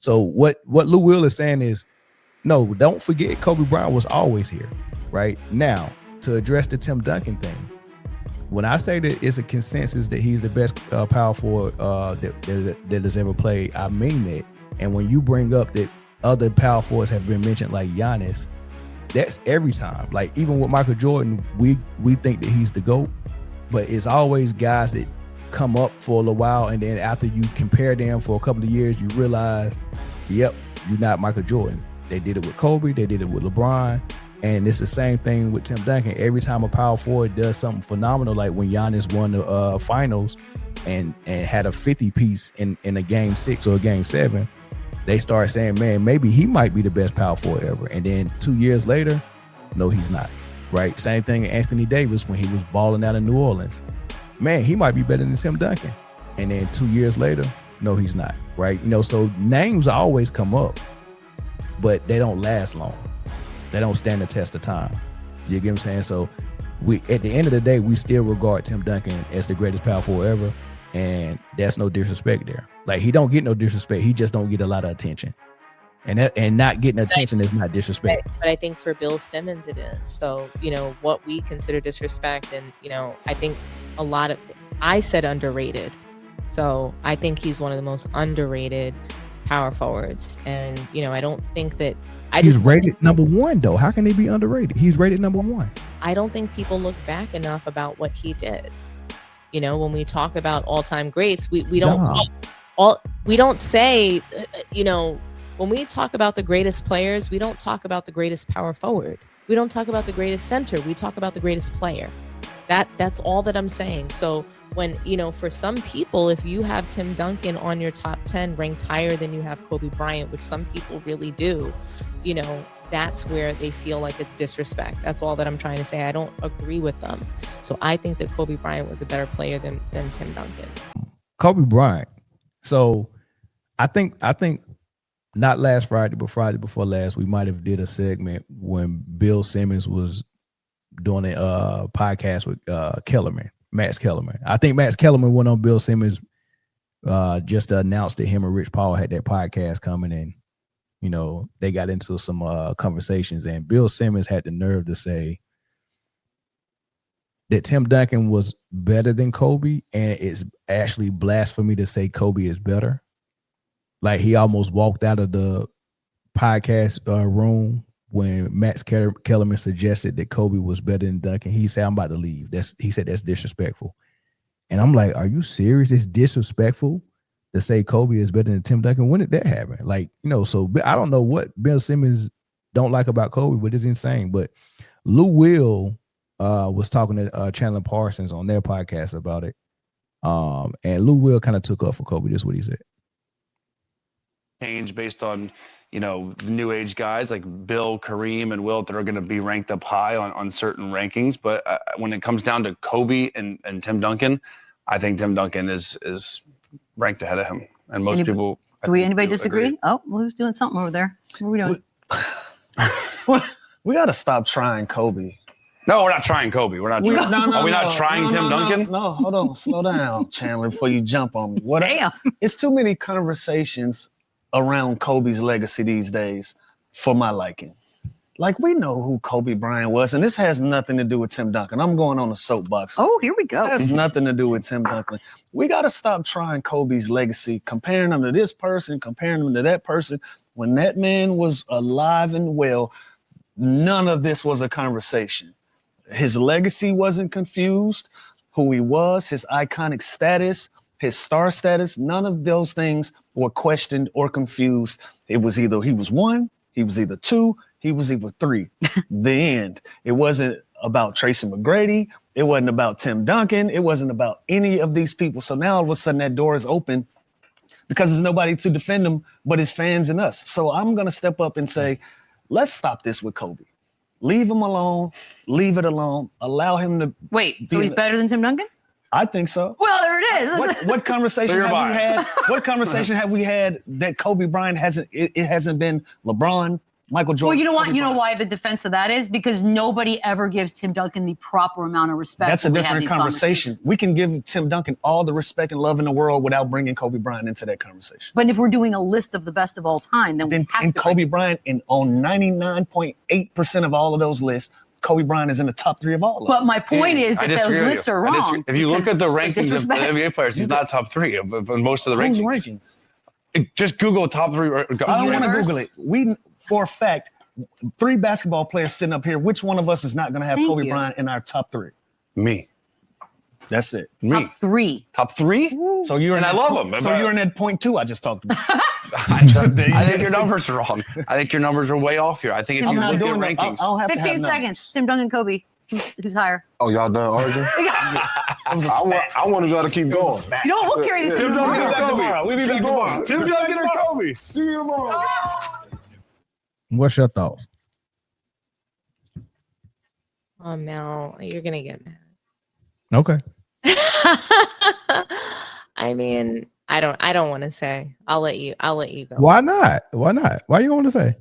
So what Lou Will is saying is, no, don't forget Kobe Bryant was always here, right? Now, to address the Tim Duncan thing, when I say that it's a consensus that he's the best power forward that has ever played, I mean that. And when you bring up that other power forwards have been mentioned, like Giannis, that's every time. Like even with Michael Jordan, we think that he's the GOAT, but it's always guys that come up for a little while, and then after you compare them for a couple of years, you realize, yep, you're not Michael Jordan. They did it with Kobe, they did it with LeBron, and it's the same thing with Tim Duncan. Every time a power forward does something phenomenal, like when Giannis won the finals and had a 50 piece in a game 6 or a game 7, they start saying, man, maybe he might be the best power forward ever. And then 2 years later, no, he's not, right? Same thing Anthony Davis when he was balling out in New Orleans. Man, he might be better than Tim Duncan. And then 2 years later, no, he's not, right? So names always come up, but they don't last long. They don't stand the test of time. You get what I'm saying? So we, at the end of the day, we still regard Tim Duncan as the greatest power forward ever. And that's no disrespect there. Like, he don't get no disrespect. He just don't get a lot of attention. And not getting attention is not disrespect. But I think for Bill Simmons it is. So, what we consider disrespect, and, I think a lot of, I said underrated. So I think he's one of the most underrated power forwards. And, I don't think that he's rated number 1 though. How can he be underrated? He's rated number 1. I don't think people look back enough about what he did. When we talk about all-time greats, we don't we don't say, when we talk about the greatest players, we don't talk about the greatest power forward. We don't talk about the greatest center. We talk about the greatest player. That's all that I'm saying. So when, for some people, if you have Tim Duncan on your top 10 ranked higher than you have Kobe Bryant, which some people really do, that's where they feel like it's disrespect. That's all that I'm trying to say. I don't agree with them. So I think that Kobe Bryant was a better player than Tim Duncan. Kobe Bryant. So I think not last Friday, but Friday before last, we might have did a segment when Bill Simmons was doing a podcast with Max Kellerman. I think Max Kellerman went on Bill Simmons just to announce that him and Rich Paul had that podcast coming, and they got into some conversations, and Bill Simmons had the nerve to say that Tim Duncan was better than Kobe, and it's actually blasphemy to say Kobe is better. Like, he almost walked out of the podcast room when Max Kellerman suggested that Kobe was better than Duncan. He said, I'm about to leave. He said that's disrespectful. And I'm like, are you serious? It's disrespectful to say Kobe is better than Tim Duncan. When did that happen? Like, so I don't know what Bill Simmons don't like about Kobe, but it's insane. But Lou Will was talking to Chandler Parsons on their podcast about it. And Lou Will kind of took up for Kobe. This is what he said. Change based on, the new age guys like Bill, Kareem, and Wilt that are going to be ranked up high on certain rankings. But when it comes down to Kobe and Tim Duncan, I think Tim Duncan is ranked ahead of him. And most people... Anybody disagree? Agree. Oh, well, who's doing something over there? What are we doing? We got to stop trying Kobe. No, we're not trying Kobe. We're not. Are we not trying Tim Duncan? No, hold on. Slow down, Chandler, before you jump on me. Damn. It's too many conversations around Kobe's legacy these days for my liking. Like, we know who Kobe Bryant was, and this has nothing to do with Tim Duncan. I'm going on a soapbox. Oh, here we go. It has nothing to do with Tim Duncan. We got to stop trying Kobe's legacy, comparing him to this person, comparing him to that person. When that man was alive and well, none of this was a conversation. His legacy wasn't confused. Who he was, his iconic status, his star status, none of those things were questioned or confused. It was either he was 1, he was either 2, he was either 3. The end. It wasn't about Tracy McGrady. It wasn't about Tim Duncan. It wasn't about any of these people. So now all of a sudden that door is open because there's nobody to defend him but his fans and us. So I'm going to step up and say, let's stop this with Kobe. Leave him alone. Leave it alone. Allow him to... Wait, so he's better than Tim Duncan? I think so. Well, there it is. What conversation have we had? What conversation have we had that Kobe Bryant hasn't? It hasn't been LeBron, Michael Jordan. Well, you know what? Kobe You know Bryant. why the defense of that is? Because nobody ever gives Tim Duncan the proper amount of respect. That's a when we have different these conversation. We can give Tim Duncan all the respect and love in the world without bringing Kobe Bryant into that conversation. But if we're doing a list of the best of all time, then we have And to. Kobe Bryant, on 99.8% of all of those lists, Kobe Bryant is in the top 3 of all of them. But my point is I that disagree those with lists you. are I disagree. wrong. If you look at the rankings of the disrespect. NBA players, he's not top 3 of most of the Whose rankings. rankings? Just Google top 3. I don't want to Google it. We, for a fact, 3 basketball players sitting up here. Which one of us is not going to have Thank Kobe you. Bryant in our top 3? Me. That's it. Me. Top 3. Top 3? So you're And in I that love him. So you're in that 0.2 I just talked about. I think your numbers are wrong. I think your numbers are way off here. I think if I'm you not look at doing it. rankings, I don't have to 15 have numbers. seconds. Tim Duncan, Kobe. Who's higher? Oh, y'all done arguing? It was a spat. I wanted y'all to keep It was a going. spat. You know what? We'll carry this. Tim to Duncan We'll be or back Kobe? tomorrow. We'll be back tomorrow. Tim Duncan or Kobe? See you tomorrow. What's your thoughts? Oh, Mel, you're gonna get mad. Okay. I mean, I don't want to say. I'll let you go. Why not? Why not? Why you want to say?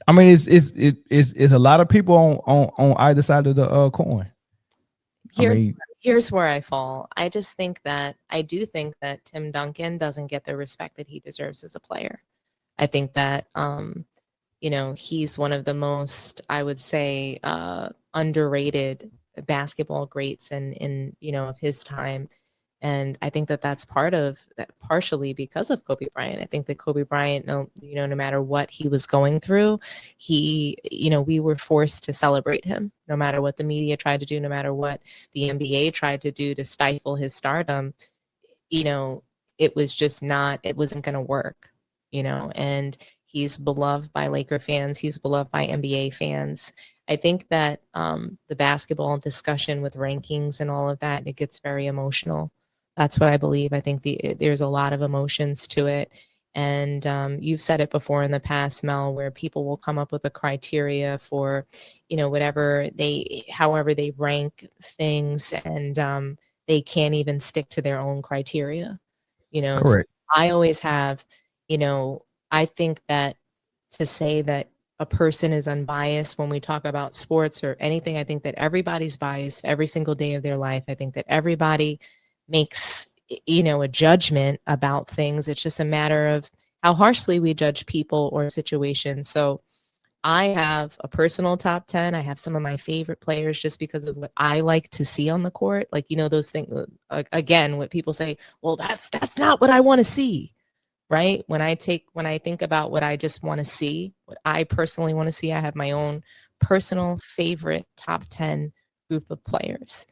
I mean, it's a lot of people on either side of the coin. Here's where I fall. I do think that Tim Duncan doesn't get the respect that he deserves as a player. I think that he's one of the most, I would say, underrated basketball greats in of his time. And I think that that's partially because of Kobe Bryant. I think that Kobe Bryant, no matter what he was going through, we were forced to celebrate him, no matter what the media tried to do, no matter what the NBA tried to do to stifle his stardom. It wasn't going to work, and he's beloved by Laker fans. He's beloved by NBA fans. I think that the basketball discussion with rankings and all of that, it gets very emotional. That's what I believe. I think there's a lot of emotions to it. And you've said it before in the past, Mel, where people will come up with a criteria for, however they rank things, and they can't even stick to their own criteria. Correct. So I always have, I think that to say that a person is unbiased when we talk about sports or anything, I think that everybody's biased every single day of their life. I think that everybody makes a judgment about things. It's just a matter of how harshly we judge people or situations. So I have a personal top 10. I have some of my favorite players just because of what I like to see on the court. Like, those things, again, what people say, well, that's not what I want to see, right? When I think about what I just want to see, what I personally want to see, I have my own personal favorite top 10 group of players.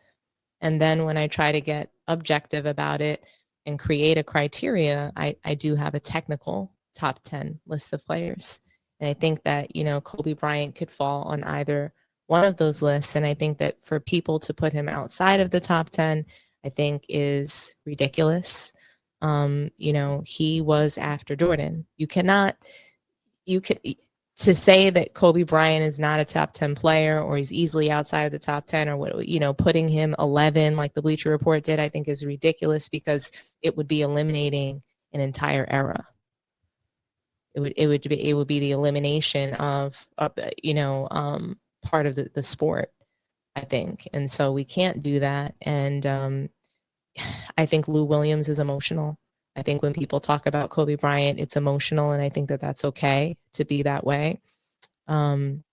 And then when I try to get objective about it and create a criteria, I do have a technical top 10 list of players. And I think that, Kobe Bryant could fall on either one of those lists. And I think that for people to put him outside of the top 10, I think is ridiculous. He was after Jordan. To say that Kobe Bryant is not a top 10 player or he's easily outside of the top 10 or what, putting him 11 like the Bleacher Report did, I think is ridiculous because it would be eliminating an entire era. It would be the elimination of part of the sport, I think. And so we can't do that. And I think Lou Williams is emotional. I think when people talk about Kobe Bryant, it's emotional, and I think that that's okay to be that way. And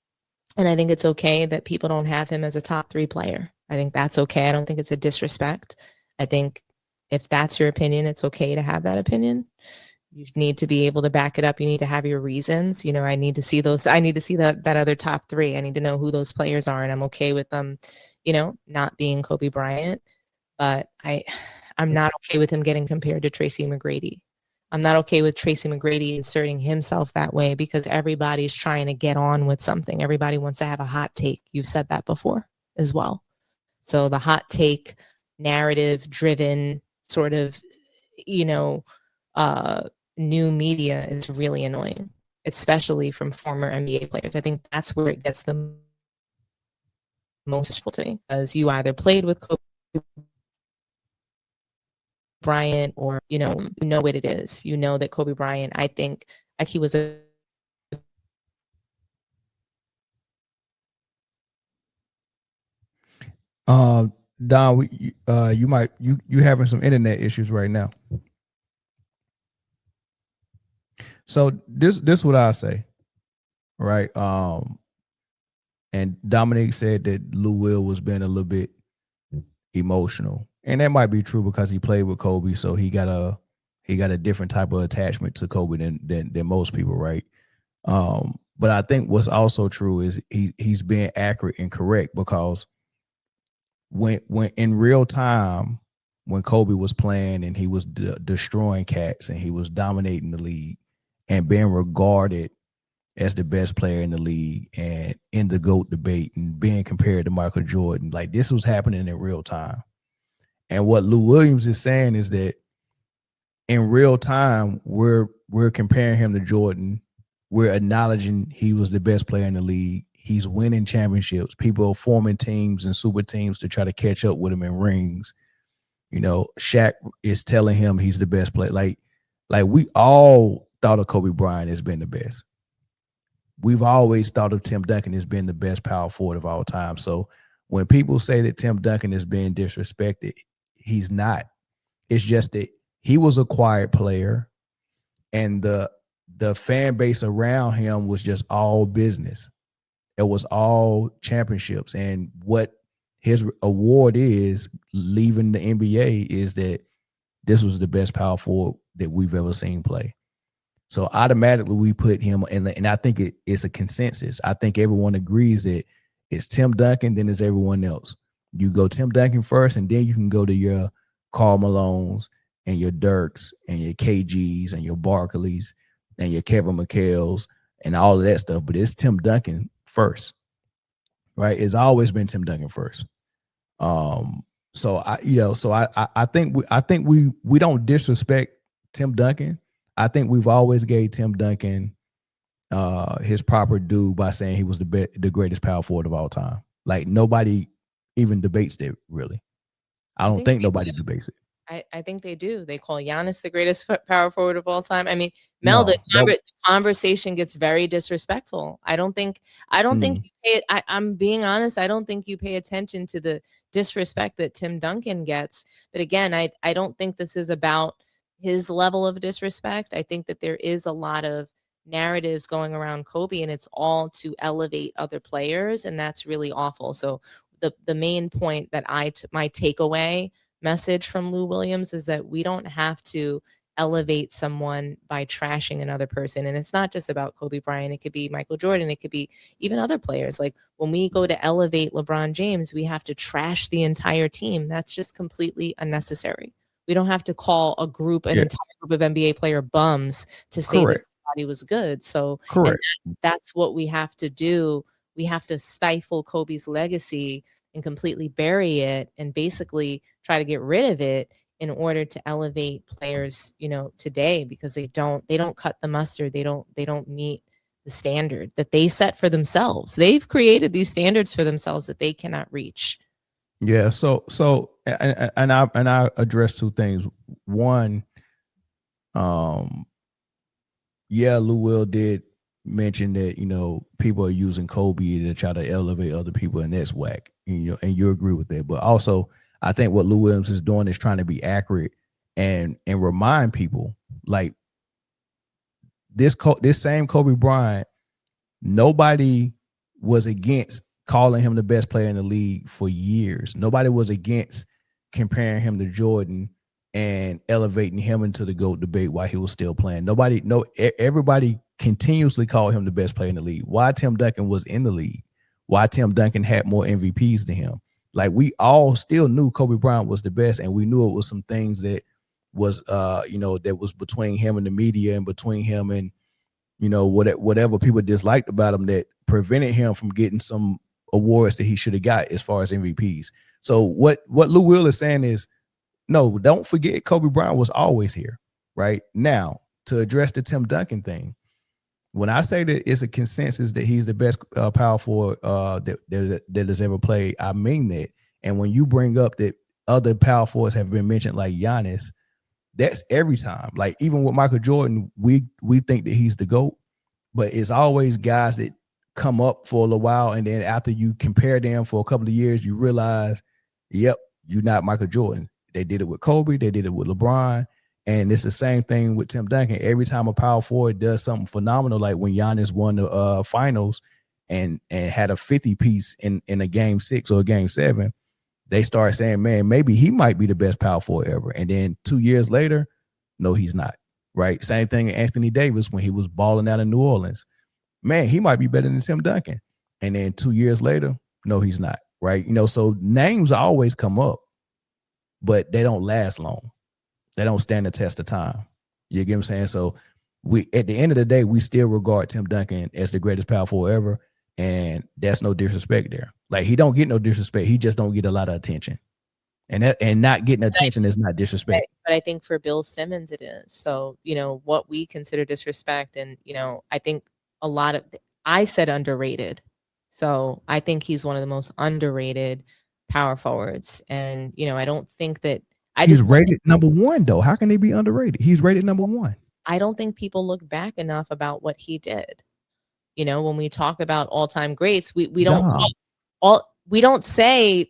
I think it's okay that people don't have him as a top 3 player. I think that's okay. I don't think it's a disrespect. I think if that's your opinion, it's okay to have that opinion. You need to be able to back it up. You need to have your reasons. I need to see those. I need to see that other top 3. I need to know who those players are, and I'm okay with them, not being Kobe Bryant. But I'm not okay with him getting compared to Tracy McGrady. I'm not okay with Tracy McGrady inserting himself that way because everybody's trying to get on with something. Everybody wants to have a hot take. You've said that before as well. So the hot take, narrative driven sort of, new media is really annoying, especially from former NBA players. I think that's where it gets the most useful to me, because you either played with Kobe Bryant or, you know what it is. You know that Kobe Bryant, I think, like he was a Don, you having some internet issues right now. So this what I say, right? And Dominique said that Lou Will was being a little bit emotional, and that might be true because he played with Kobe, so he got a different type of attachment to Kobe than most people, right? But I think what's also true is he's being accurate and correct, because when in real time, when Kobe was playing and he was destroying cats and he was dominating the league and being regarded as the best player in the league and in the GOAT debate and being compared to Michael Jordan, like this was happening in real time. And what Lou Williams is saying is that in real time, we're comparing him to Jordan. We're acknowledging he was the best player in the league. He's winning championships. People are forming teams and super teams to try to catch up with him in rings. You know, Shaq is telling him he's the best player. Like we all thought of Kobe Bryant as being the best. We've always thought of Tim Duncan as being the best power forward of all time. So when people say that Tim Duncan is being disrespected, he's not. It's just that he was a quiet player, and the fan base around him was just all business. It was all championships. And what his award is, leaving the NBA, is that this was the best power forward that we've ever seen play. So automatically we put him in, and I think it's a consensus. I think everyone agrees that it's Tim Duncan, then it's everyone else. You go Tim Duncan first, and then you can go to your Karl Malones and your Dirks and your KGs and your Barkleys and your Kevin McHale's and all of that stuff. But it's Tim Duncan first, right? It's always been Tim Duncan first. So I think we don't disrespect Tim Duncan. I think we've always gave Tim Duncan his proper due by saying he was the greatest power forward of all time. Like nobody even debates that, really. I don't think nobody debates it. I think they do. They call Giannis the greatest power forward of all time. I mean, Mel, the conversation gets very disrespectful. I don't think you pay. I'm being honest. I don't think you pay attention to the disrespect that Tim Duncan gets. But again, I don't think this is about his level of disrespect. I think that there is a lot of narratives going around Kobe, and it's all to elevate other players, and that's really awful. So the main point that my takeaway message from Lou Williams is that we don't have to elevate someone by trashing another person. And it's not just about Kobe Bryant. It could be Michael Jordan. It could be even other players. Like when we go to elevate LeBron James, we have to trash the entire team. That's just completely unnecessary. We don't have to call an entire group of NBA player bums to say that somebody was good. So that's what we have to do. We have to stifle Kobe's legacy and completely bury it and basically try to get rid of it in order to elevate players, today, because they don't cut the mustard. They don't meet the standard that they set for themselves. They've created these standards for themselves that they cannot reach. Yeah. So I address two things. One, Lou Will did mention that people are using Kobe to try to elevate other people, and that's whack. And you agree with that. But also, I think what Lou Williams is doing is trying to be accurate and remind people, like this same Kobe Bryant, nobody was against calling him the best player in the league for years. Nobody was against comparing him to Jordan and elevating him into the GOAT debate while he was still playing. Everybody continuously called him the best player in the league. Why Tim Duncan was in the league, why Tim Duncan had more MVPs than him. Like we all still knew Kobe Bryant was the best, and we knew it was some things that was that was between him and the media and between him and whatever people disliked about him that prevented him from getting some awards that he should have got as far as MVPs. So what Lou Will is saying is, no, don't forget Kobe Bryant was always here. Right now, to address the Tim Duncan thing, when I say that it's a consensus that he's the best power forward that has ever played, I mean that. And when you bring up that other power forwards have been mentioned, like Giannis, that's every time. Like even with Michael Jordan, we think that he's the GOAT, but it's always guys that come up for a little while, and then after you compare them for a couple of years, you realize Yep, you're not Michael Jordan. They did it with Kobe. They did it with LeBron. And it's the same thing with Tim Duncan. Every time a power forward does something phenomenal, like when Giannis won the finals and had a 50 piece in a game 6 or a game 7, they start saying, man, maybe he might be the best power forward ever. And then 2 years later, no, he's not. Right. Same thing with Anthony Davis when he was balling out in New Orleans. Man, he might be better than Tim Duncan. And then 2 years later, no, he's not. Right. So names always come up, but they don't last long. They don't stand the test of time. You get what I'm saying? So we, at the end of the day, we still regard Tim Duncan as the greatest power forward ever. And that's no disrespect there. Like, he don't get no disrespect. He just don't get a lot of attention. And not getting attention is not disrespect. But I think for Bill Simmons, it is. So, what we consider disrespect. And, I think a lot of, I said underrated. So I think he's one of the most underrated power forwards. And, I don't think that, he's rated number 1 though. How can he be underrated? He's rated number 1. I don't think people look back enough about what he did. When we talk about all-time greats, we don't we don't say,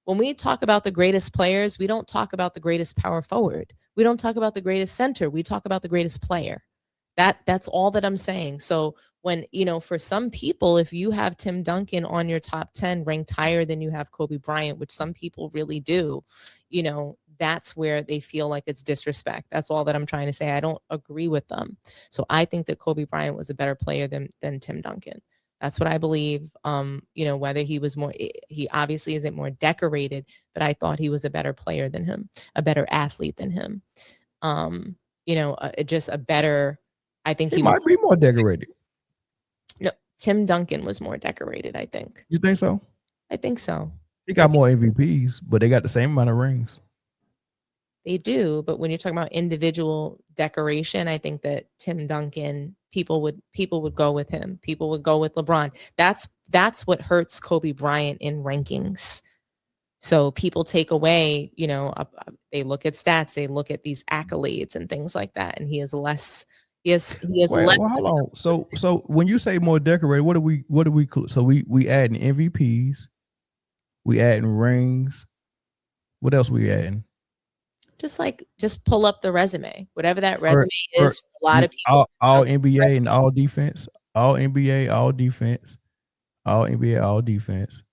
when we talk about the greatest players, we don't talk about the greatest power forward. We don't talk about the greatest center. We talk about the greatest player. That's all that I'm saying. So when, for some people, if you have Tim Duncan on your top 10 ranked higher than you have Kobe Bryant, which some people really do, that's where they feel like it's disrespect. That's all that I'm trying to say. I don't agree with them. So I think that Kobe Bryant was a better player than Tim Duncan. That's what I believe. Whether he was he obviously isn't more decorated, but I thought he was a better player than him, a better athlete than him. Just a better, I think he might be more decorated. No, Tim Duncan was more decorated, I think. You think so? I think so. He got more MVPs, but they got the same amount of rings. They do, but when you're talking about individual decoration, I think that Tim Duncan, people would go with him. People would go with LeBron. That's what hurts Kobe Bryant in rankings. So people take away, they look at stats, they look at these accolades and things like that, and he is less. Less. Well, hold on. So when you say more decorated, what do we? So we adding MVPs, we adding rings. What else we adding? Just pull up the resume, whatever that resume is. For a lot of people, all NBA and all defense, all NBA, all defense, all NBA, all defense.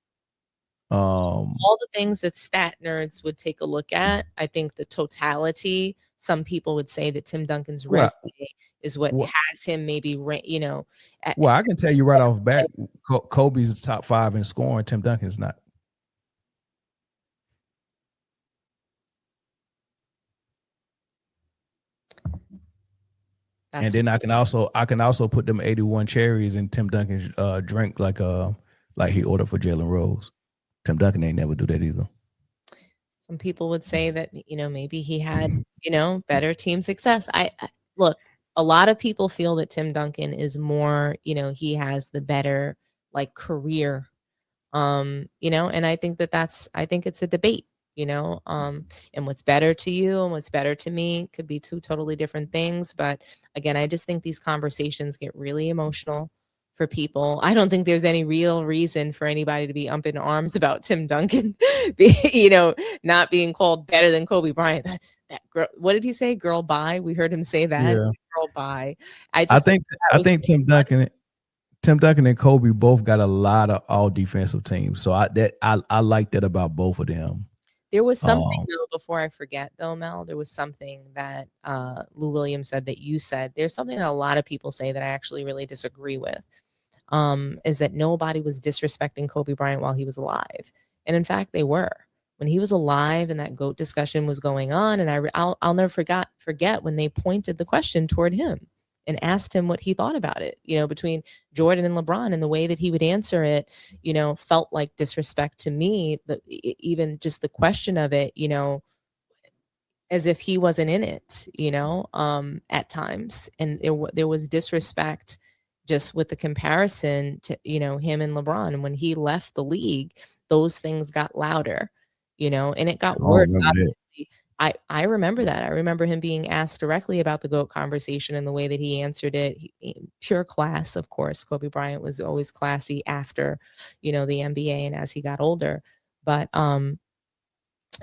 All the things that stat nerds would take a look at. I think the totality. Some people would say that Tim Duncan's resume is what has him maybe, well, I can tell you right off the bat, Kobe's top 5 in scoring. Tim Duncan's not. And then I can also put them 81 cherries in Tim Duncan's drink like he ordered for Jalen Rose. Tim Duncan ain't never do that either. Some people would say that, maybe he had, better team success. I look, a lot of people feel that Tim Duncan is more, he has the better career, and I think I think it's a debate, and what's better to you and what's better to me could be two totally different things. But again, I just think these conversations get really emotional for people. I don't think there's any real reason for anybody to be up in arms about Tim Duncan, not being called better than Kobe Bryant. That girl, what did he say? Girl, bye. We heard him say that. Yeah. Girl, bye. I think Tim Duncan and Kobe both got a lot of all defensive teams. So I like that about both of them. There was something though, before I forget though, Mel, there was something that Lou Williams said that you said. There's something that a lot of people say that I actually really disagree with. Is that nobody was disrespecting Kobe Bryant while he was alive. And in fact, they were. When he was alive and that GOAT discussion was going on, and I'll never forget when they pointed the question toward him and asked him what he thought about it, between Jordan and LeBron, and the way that he would answer it, felt like disrespect to me. Even just the question of it, as if he wasn't in it, at times. And there was disrespect just with the comparison to, him and LeBron. And when he left the league, those things got louder, and it got worse. Obviously. I remember that. I remember him being asked directly about the GOAT conversation and the way that he answered it. Pure class, of course. Kobe Bryant was always classy after, the NBA and as he got older. But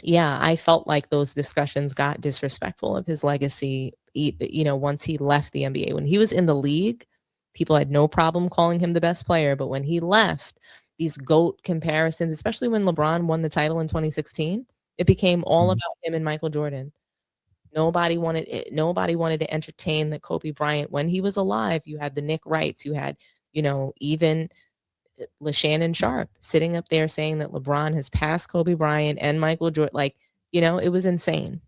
yeah, I felt like those discussions got disrespectful of his legacy. Once he left the NBA, when he was in the league, people had no problem calling him the best player. But when he left, these GOAT comparisons, especially when LeBron won the title in 2016, it became all about him and Michael Jordan. Nobody wanted it. Nobody wanted to entertain that Kobe Bryant, when he was alive, you had the Nick Wrights, you had, even LaShannon Sharp sitting up there saying that LeBron has passed Kobe Bryant and Michael Jordan. It was insane.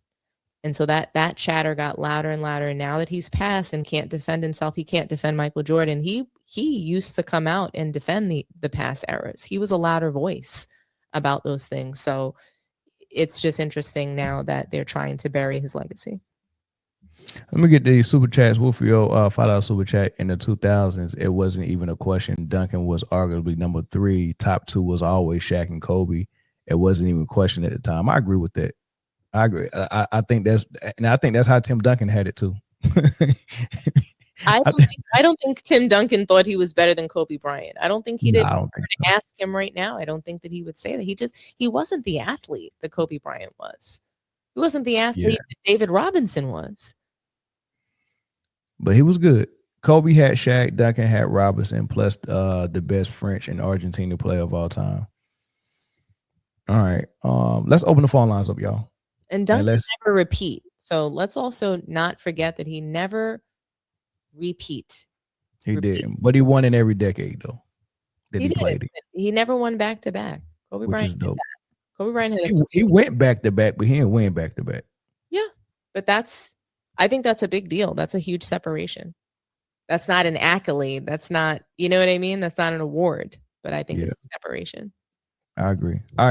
And so that chatter got louder and louder. And now that he's passed and can't defend himself, he can't defend Michael Jordan. He used to come out and defend the past eras. He was a louder voice about those things. So it's just interesting now that they're trying to bury his legacy. Let me get the super chats. Wolfio, $5 super chat. In the 2000s, it wasn't even a question. Duncan was arguably number 3. Top 2 was always Shaq and Kobe. It wasn't even a question at the time. I agree with that. I agree. I think that's how Tim Duncan had it too. I don't think Tim Duncan thought he was better than Kobe Bryant. I don't think he did. I don't think so. Ask him right now. I don't think that he would say that. He wasn't the athlete that Kobe Bryant was. He wasn't the athlete that David Robinson was. But he was good. Kobe had Shaq, Duncan had Robinson, plus the best French and Argentina player of all time. All right. Let's open the phone lines up, y'all. And Duncan never repeat. So let's also not forget that he never repeat. He didn't. But he won in every decade, though, that he played it. He never won back-to-back. Kobe Bryant did that. Kobe Bryant he went back-to-back, but he didn't win back-to-back. Yeah. But I think that's a big deal. That's a huge separation. That's not an accolade. That's not, you know what I mean? That's not an award. But I think it's a separation. I agree. All right.